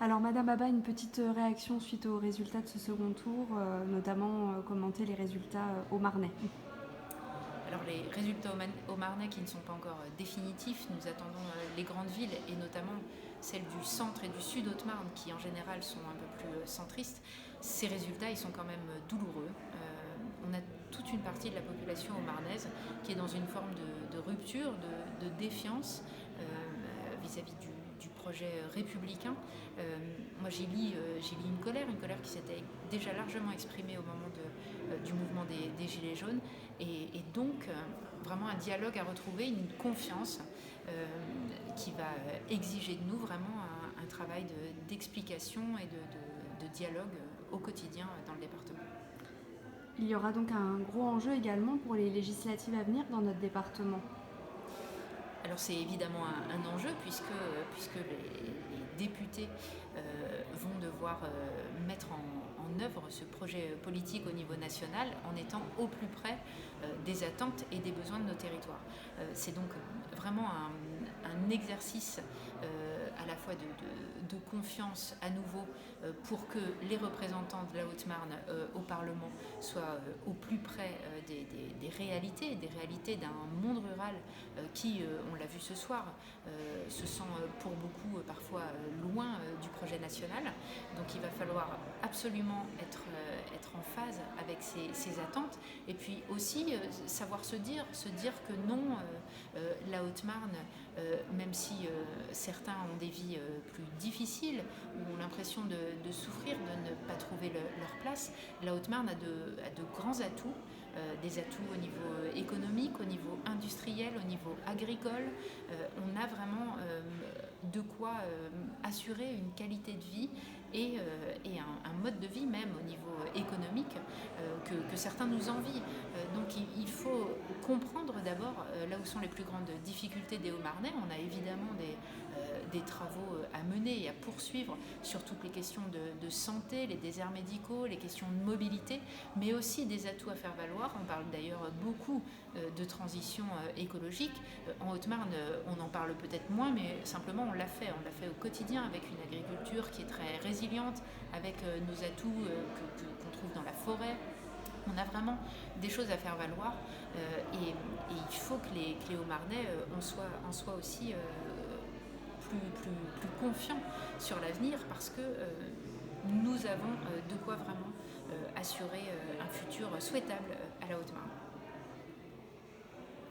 Alors Madame Abba, une petite réaction suite aux résultats de ce second tour, notamment commenter les résultats au Marnais. Alors les résultats au Marnais qui ne sont pas encore définitifs, nous attendons les grandes villes et notamment celles du centre et du sud Haute-Marne qui en général sont un peu plus centristes. Ces résultats ils sont quand même douloureux. On a toute une partie de la population haut-marnaise qui est dans une forme de rupture, de défiance vis-à-vis du projet républicain. Moi j'ai lu une colère qui s'était déjà largement exprimée au moment du mouvement des Gilets jaunes et donc vraiment un dialogue à retrouver, une confiance qui va exiger de nous vraiment un travail d'explication et de dialogue au quotidien dans le département. Il y aura donc un gros enjeu également pour les législatives à venir dans notre département. Alors c'est évidemment un enjeu puisque les députés vont devoir mettre en œuvre ce projet politique au niveau national en étant au plus près des attentes et des besoins de nos territoires. C'est donc vraiment un exercice à la fois de confiance à nouveau pour que les représentants de la Haute-Marne au Parlement soient au plus près des réalités d'un monde rural qui, on l'a vu ce soir, se sent pour beaucoup parfois loin du projet national. Donc il va falloir absolument être en phase avec ces attentes et puis aussi savoir se dire que non, la Haute-Marne, même si certains ont des vies plus difficiles ou ont l'impression de souffrir, de ne pas trouver leur place, la Haute-Marne a de grands atouts, des atouts au niveau économique, au niveau industriel, au niveau agricole. On a vraiment de quoi assurer une qualité de vie et un mode de vie même au niveau économique que certains nous envient. Donc il faut comprendre d'abord là où sont les plus grandes difficultés des Hauts-Marnais. On a évidemment des travaux à mener et à poursuivre sur toutes les questions de santé, les déserts médicaux, les questions de mobilité, mais aussi des atouts à faire valoir. On parle d'ailleurs beaucoup de transition écologique. En Haute-Marne, on en parle peut-être moins, mais simplement on l'a fait au quotidien avec une agriculture qui est très résiliente, avec nos atouts qu'on trouve dans la forêt. On a vraiment des choses à faire valoir et il faut que les Hauts-Marnais en soient aussi plus confiants sur l'avenir parce que nous avons de quoi vraiment assurer un futur souhaitable à la Haute-Marne.